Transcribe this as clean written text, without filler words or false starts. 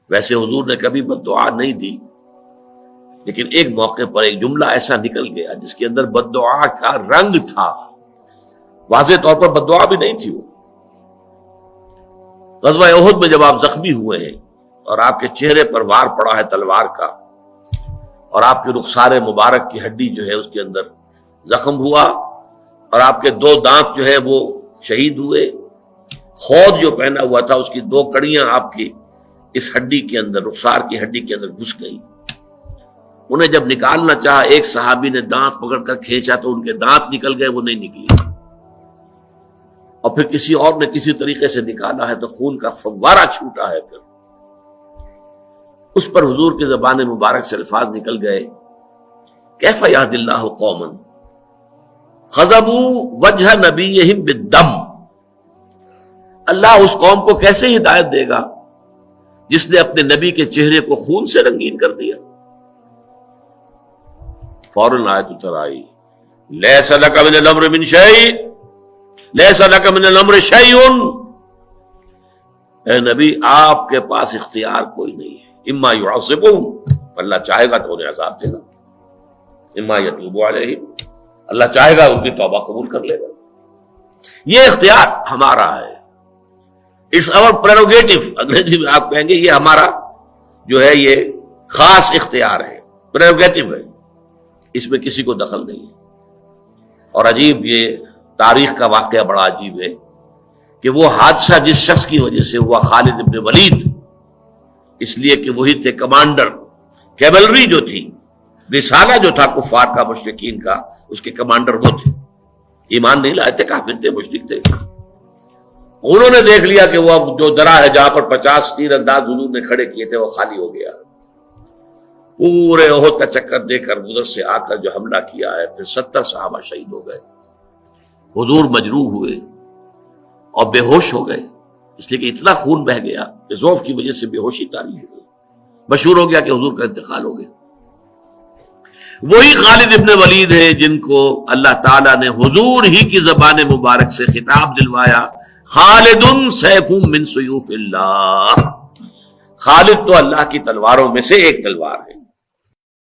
ویسے حضور نے کبھی بد دعا نہیں دی، لیکن ایک موقع پر ایک جملہ ایسا نکل گیا جس کے اندر بد دعا کا رنگ تھا، واضح طور پر بد دعا بھی نہیں تھی وہ۔ غزوہ احد میں جب آپ زخمی ہوئے ہیں اور آپ کے چہرے پر وار پڑا ہے تلوار کا، اور آپ کے رخسار مبارک کی ہڈی جو ہے اس کے اندر زخم ہوا، اور آپ کے 2 دانت جو ہے وہ شہید ہوئے، خود جو پہنا ہوا تھا اس کی 2 کڑیاں آپ کی اس ہڈی کے اندر، رخسار کی ہڈی کے اندر گھس گئی۔ انہیں جب نکالنا چاہا، ایک صحابی نے دانت پکڑ کر کھینچا تو ان کے دانت نکل گئے، وہ نہیں نکلی، اور پھر کسی اور نے کسی طریقے سے نکالا ہے تو خون کا فوارہ چھوٹا ہے۔ پھر اس پر حضور کی زبان مبارک سے الفاظ نکل گئے، کیف یہد اللہ قوما خضبوا وجہ نبیہم بالدم، اللہ اس قوم کو کیسے ہدایت دے گا جس نے اپنے نبی کے چہرے کو خون سے رنگین کر دیا۔ فوراً آیت اتر آئی، لیس لک من الامر من شیء، لیس لک من الامر شیء، اے نبی آپ کے پاس اختیار کوئی نہیں ہے، اما یعذبہم، اللہ چاہے گا تو انہیں عذاب دے گا، اما یتوب علیہم، اللہ چاہے گا ان کی توبہ قبول کر لے گا۔ یہ اختیار ہمارا ہے، اٹس اور پریروگیٹو، انگریزی میں آپ کہیں گے یہ ہمارا جو ہے یہ خاص اختیار ہے، پریروگیٹو ہے، اس میں کسی کو دخل نہیں ہے۔ اور عجیب یہ تاریخ کا واقعہ بڑا عجیب ہے کہ وہ حادثہ جس شخص کی وجہ سے ہوا، خالد ابن ولید، اس لیے کہ وہی تھے کمانڈر، کیولری جو تھی، رسالہ جو تھا کفار کا، مشرکین کا، اس کے کمانڈر وہ تھے، ایمان نہیں لائے تھے، کافر تھے، مشرک تھے۔ انہوں نے دیکھ لیا کہ وہ اب جو درہ ہے جہاں پر 50 تیر انداز حضور نے کھڑے کیے تھے وہ خالی ہو گیا، پورے احد کا چکر دے کر ادھر سے آ کر جو حملہ کیا ہے، پھر 70 صحابہ شہید ہو گئے، حضور مجروح ہوئے اور بے ہوش ہو گئے، اس لیے کہ اتنا خون بہ گیا کہ ضعف کی وجہ سے بے ہوشی طاری ہو گئی، مشہور ہو گیا کہ حضور کا انتقال ہو گیا۔ وہی خالد ابن ولید ہے جن کو اللہ تعالیٰ نے حضور ہی کی زبان مبارک سے خطاب دلوایا، خالد سیف من سیوف اللہ، خالد تو اللہ کی تلواروں میں سے ایک تلوار ہے۔